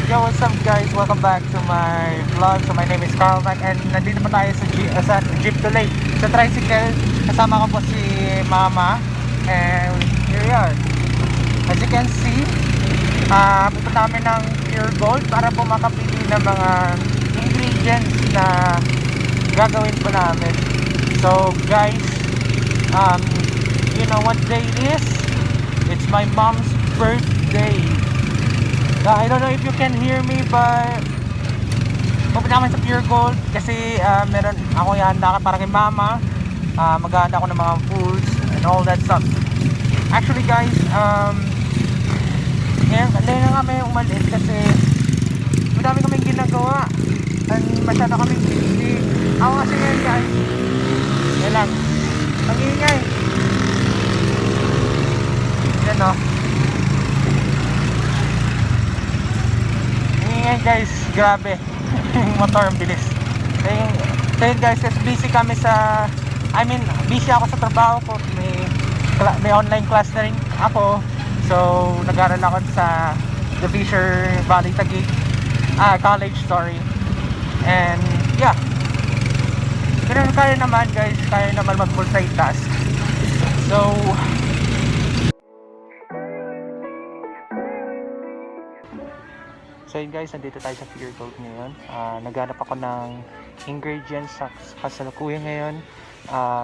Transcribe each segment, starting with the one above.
Yo, what's up guys? Welcome back to my vlog. So my name is Carl Mac and nandito pa tayo sa jeep tuloy, sa tricycle. Kasama ko po si Mama. And here we are. As you can see, pupunta namin ng Puregold para po makapili ng mga ingredients na gagawin po namin. So guys, you know what day it is? It's my mom's birthday. I don't know if you can hear me, but pupunta naman sa Puregold kasi meron ako ihanda para kay Mama. Maghahanda ako ng mga foods and all that stuff. Actually guys, ngayon na kami umalis kasi madami kaming ginagawa and masyado kaming busy. Ako kasi ngayon guys, yan lang, ang ingay. Yan o, ingay guys, grabe. Yung motor ang bilis. Kaya guys, busy kami sa, busy ako sa trabaho ko. May online class na rin ako. So nag-aaral ako sa the Fisher Valley Taguig College, sorry. And yeah, kaya naman guys, kaya naman mag-multitask. So yun guys, nandito tayo sa Puregold ngayon. Naghanap ako ng ingredients sa kasalukuyan ngayon.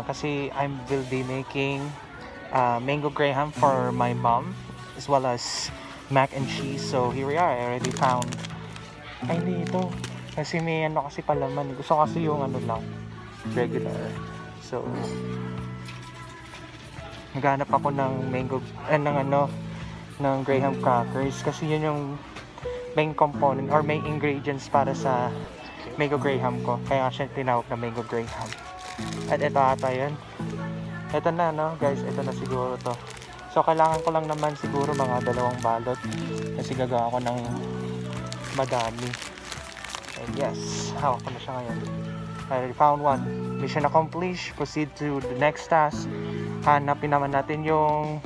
Kasi I will be making mango graham for my mom, as well as mac and cheese. So here we are. I already found, hindi ito kasi may kasi palaman. Gusto kasi yung lang, regular. So naghanap ako ng mango ng graham crackers kasi yun yung main component or main ingredients para sa mango graham ko, kaya siya tinawag na mango graham. At ito ata yun. Ito na guys, ito na siguro to. So kailangan ko lang naman siguro mga 2 balot kasi gagawa ko ng madami. And yes, hawak ko na siya ngayon. I already found one. Mission accomplished. Proceed to the next task. Hanapin naman natin yung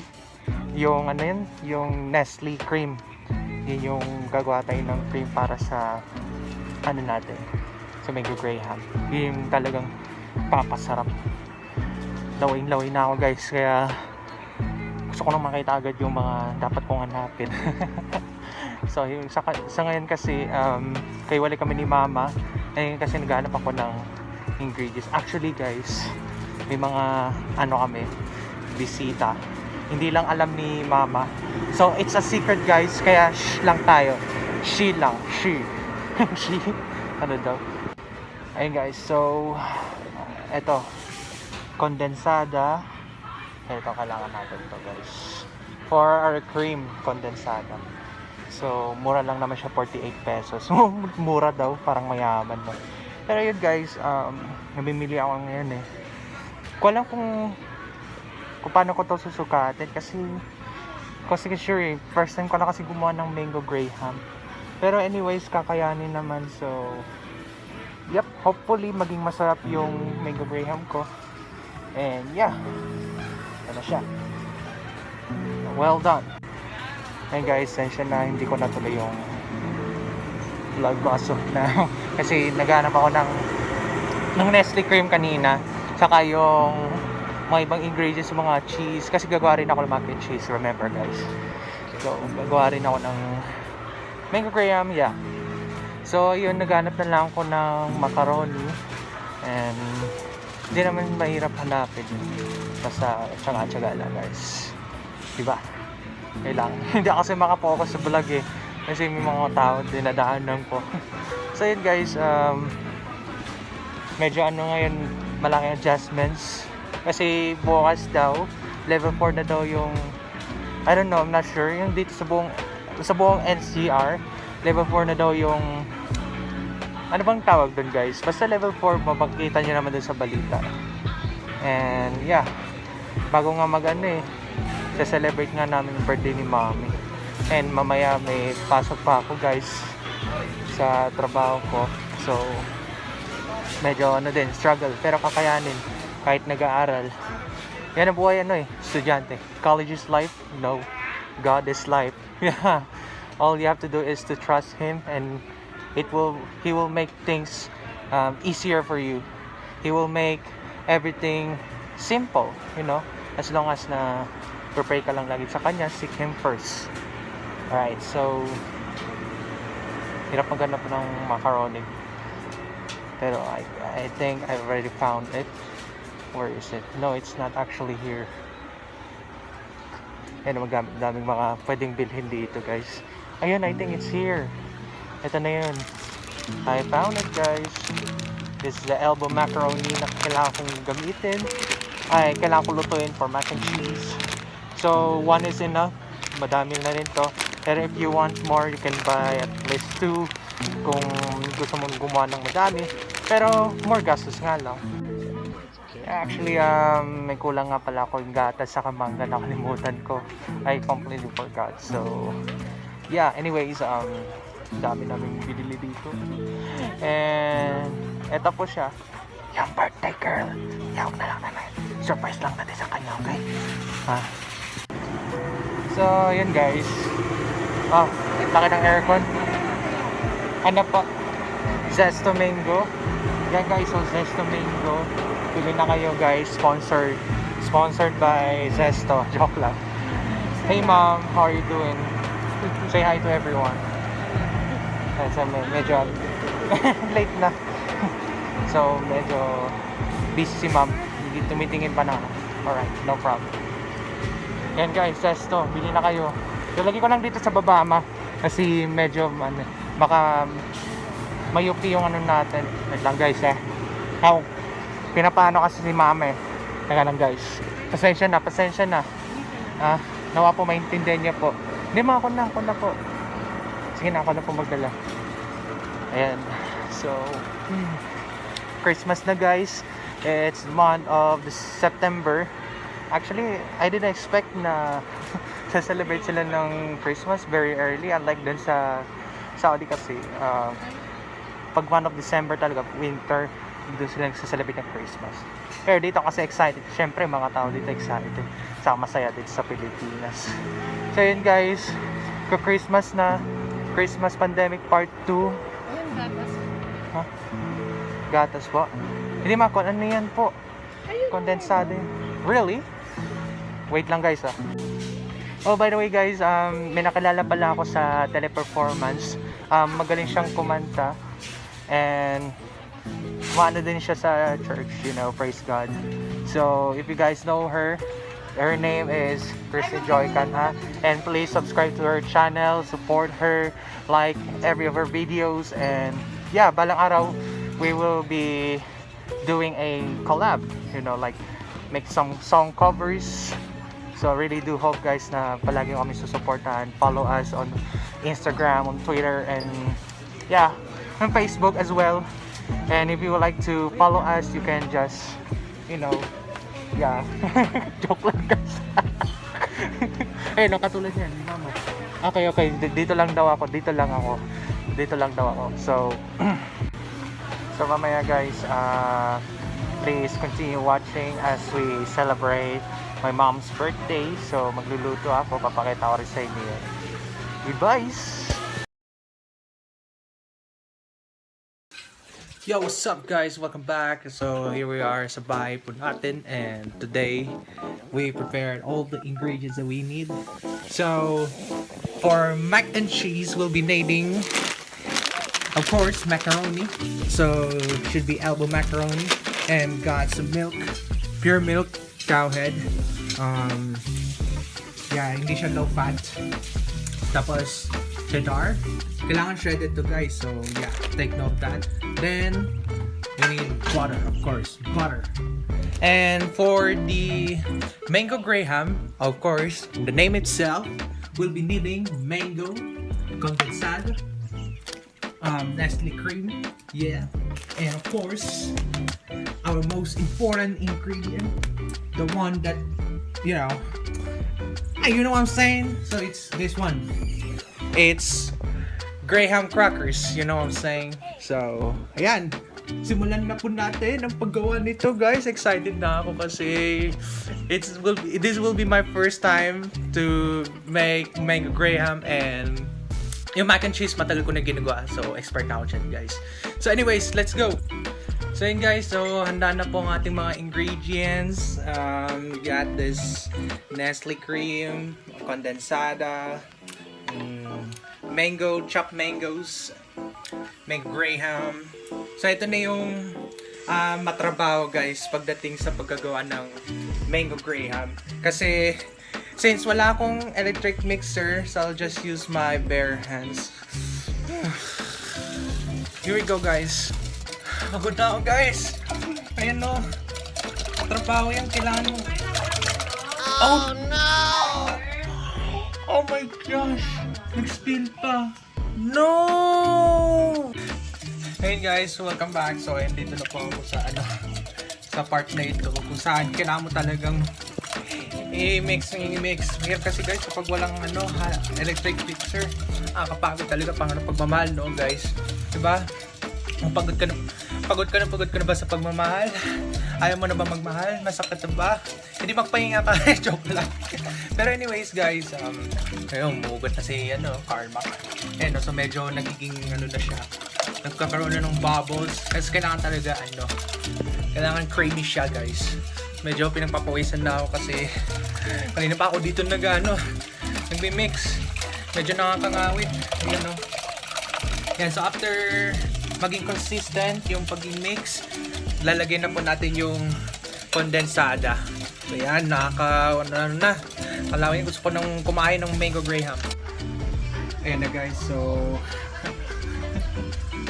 Nestle cream. Yun yung gagawa tayo ng cream para sa natin, sa mango graham. Yun yung talagang papasarap. Laway na ako guys, kaya gusto ko nang makita agad yung mga dapat kong hanapin. So yung sa ngayon kasi kaiwalay kami ni Mama, kasi naghanap ako ng ingredients. Actually guys, may mga kami, bisita. Hindi lang alam ni Mama. So it's a secret guys, kaya shh lang tayo. She lang, she. She, daw. Ayun guys, so eto, kondensada. Ito kailangan natin to guys, for our cream kondensada. So mura lang naman siya, 48 pesos. Mura daw, parang mayaman mo. Pero yun guys, namimili ako ngayon ko alam kung paano ko to susukatin kasi sure first time ko na kasi gumawa ng mango graham. Pero anyways, kakayanin naman. So yep, hopefully maging masarap yung mango graham ko. And yeah, ano siya, well done. And guys, sensya na hindi ko natuloy yung vlog ko as of now kasi naghanap ako ng Nestle cream kanina, saka yung mga ibang ingredients, mga cheese, kasi gagawa rin ako ng mac and cheese, remember guys. So gagawa rin ako ng mango graham, yeah. So yun, naghanap na lang ako ng macaroni, and hindi naman mahirap hanapin, basta tsaga-tsaga lang guys, diba? Kailangan hindi ako kasi makapokus sa vlog kasi may mga tao dinadaanan ko. So yun guys, medyo ngayon, malaking adjustments kasi bukas daw level 4 na daw yung, I don't know, I'm not sure, yung dito sa buong NCR level 4 na daw yung, ano bang tawag dun guys, basta level 4, mapagkita nyo naman dun sa balita. And yeah, bago nga celebrate nga namin yung birthday ni Mommy, and mamaya may pasok pa ako guys sa trabaho ko, so medyo din struggle, pero kakayanin kahit nag-aaral. Yan ang buhay estudyante. College is life, no, God is life. Yeah. All you have to do is to trust him, and he will make things easier for you. He will make everything simple, as long as na pray ka lang lagi sa kanya, seek him first. Alright, so hirap maghanap ng macaroni, pero I think I've already found it. Where is it? No, it's not actually here. Ayun, daming mga pwedeng bilhin dito, guys. Ayun, I think it's here. Ito na yun. I found it, guys. This is the elbow macaroni na kailangan kong gamitin. Kailangan ko lutuin for mac and cheese. So, one is enough. Madami na rin to. Pero if you want more, you can buy at least 2 kung gusto mong gumawa ng madami. Pero, more gastos nga lang. Actually, may kulang nga pala ako yung gatas sa mangga, nakalimutan ko. I completely forgot. So, yeah, anyways, dami namin binili dito. And, eto po siya. Yung birthday girl. Yawag na lang naman. Surprise lang natin sa kanya, okay? So, yun guys. Laki ng aircon. Ano po? Zesto Mango. Yan guys, so Zesto Mango. Pili na kayo guys, sponsored by Zesto. Joke lang. Hey mom, how are you doing? Say hi to everyone. Kasi medyo late na. So medyo busy si mom. Tumitingin pa na ako. Alright, no problem. Yan guys, Zesto, bili na kayo. So lagi ko lang dito sa baba kasi medyo baka mayupi yung natin. Wait lang guys Pinapano kasi si mama Teka lang guys. Pasensya na. Nawa po maintindihan niya po. Hindi ma, ako na po. Sige na, ako na po magdala. Ayan. So, Christmas na guys. It's the month of September. Actually, I didn't expect na celebrate sila ng Christmas very early. Unlike dun sa Saudi kasi, pag month of December talaga, winter, doon sila nagsa-celebrate ng Christmas. Pero dito kasi excited. Siyempre, mga tao dito excited. Saka masaya dito sa Pilipinas. So yun guys, Christmas na. Christmas Pandemic Part 2. Ayun, gatas. Gatas po? Hindi ano yan po? Kondensado yun. Really? Wait lang guys Oh, by the way guys, may nakilala pala ako sa teleperformance. Magaling siyang kumanta. And ano din siya sa church, praise God. So, if you guys know her name is Christy Joy Canha. And please subscribe to her channel, support her, like every of her videos. And yeah, balang araw, we will be doing a collab, like make some song covers. So, really do hope guys na palagi kami susuportahan. Follow us on Instagram, on Twitter, and yeah, on Facebook as well. And if you would like to follow us, you can just, yeah. Joke lang guys. Katulad yan, mama. Okay. Dito lang daw ako. So, mamaya guys, please continue watching as we celebrate my mom's birthday. So, magluluto ako. Papakita ko rin sa inyo yan. Goodbye! Yo, what's up guys? Welcome back. So here we are sa bahay po natin, and today we prepared all the ingredients that we need. So for mac and cheese, we'll be needing, of course, macaroni. So it should be elbow macaroni, and got some milk, pure milk, cowhead. Yeah, hindi siya low fat. Tapos cheddar. Kailangan shredded to guys, so yeah, take note of that. Then we need butter, of course, butter. And for the mango graham, of course, the name itself, we'll be needing mango condensado, Nestle cream, yeah, and of course our most important ingredient, the one that you know what I'm saying. So it's this one. It's graham crackers, you know what I'm saying? So, ayan. Simulan na po natin ang paggawa nito, guys. Excited na ako kasi this will be my first time to make mango graham, and Yung mac and cheese, matagal ko na ginagawa. So, expert na ako dyan, guys. So, anyways, let's go! So, yun guys. So, handa na po ang ating mga ingredients. We got this Nestle cream, condensada, mango, chopped mangoes, mango graham. So, ito na yung matrabaho guys pagdating sa pagkagawa ng mango graham. Kasi, since wala akong electric mixer, so I'll just use my bare hands. Here we go guys. Pagod na ako guys. Ayan o. Trabaho yan. Kailangan mo. Oh no! Oh my gosh. Nag-spill pa. No! Hey guys, welcome back. So, ayun, dito na po ako sa sa part na ito kung saan kailangan mo talagang i-mix. Mahirap kasi guys kapag walang electric mixer. Kapagod talaga pang pagmamahal, no guys. Diba? Pagod ka na ba sa pagmamahal? Ayaw mo na ba magmahal? Masakit na ba? Hindi magpahinga ka. Joke lang. Pero anyways guys, ngayon mugot na si karma. So medyo nagiging na siya. Nagkakaroon na ng bubbles. Kasi kailangan talaga kailangan creamy siya guys. Medyo pinagpapawisan na ako kasi kanina pa ako dito nagmi-mix. Medyo nakakangawit. Yan, so after maging consistent yung pag-mix, lalagyan na po natin yung kondensada. So yan, kalawin, gusto ko nang kumain ng mango graham. Ayan na guys, so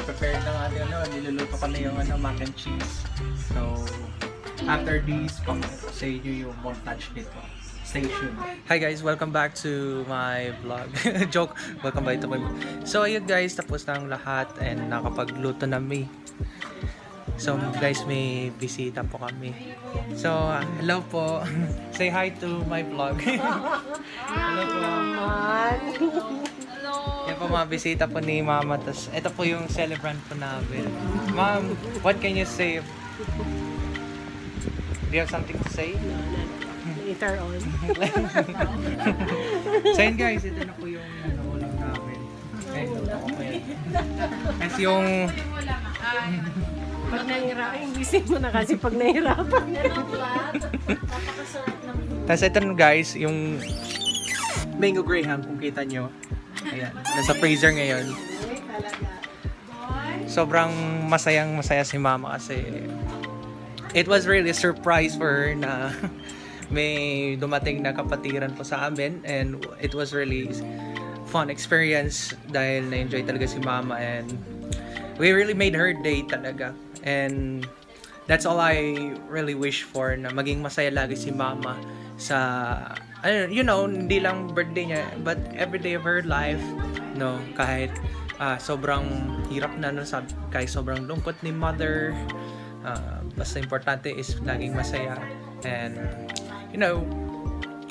prepared na natin, niluluto ko na yung mac and cheese. So after this, sa inyo yung montage nito. Stay tuned. Hi guys, welcome back to my vlog. Joke, welcome back to my vlog. So ayun guys, tapos na ang lahat and nakapagluto na kami. So guys, may bisita po kami. So hello po. Say hi to my vlog. Hello po. Hello. Yan po mga bisita po ni Mama. Tas ito po yung celebrant po namin. Ma'am, what can you say? Do you have something to say? Later on. So yun guys, ito na po yung ulam namin. Kasi yung Pag nahihirapan, gising mo na kasi pag nahihirapan. Tapos ito guys, yung mango graham, kung kita nyo. Ayan, nasa freezer ngayon. Sobrang masaya si Mama kasi it was really a surprise for her na may dumating na kapatiran po sa amin, and it was really fun experience dahil na-enjoy talaga si Mama and we really made her day talaga. And that's all I really wish for, na maging masaya lagi si Mama sa hindi lang birthday niya but every day of her life, kahit sobrang hirap na kahit sobrang lungkot ni Mother, basta importante is laging masaya. And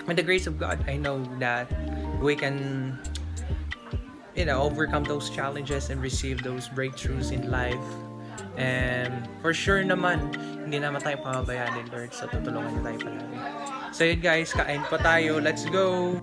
with the grace of God, I know that we can overcome those challenges and receive those breakthroughs in life. And for sure naman, hindi naman tayo pababayaan ni Lord. So tutulungan niya tayo palagi. So yun guys, kain pa tayo. Let's go!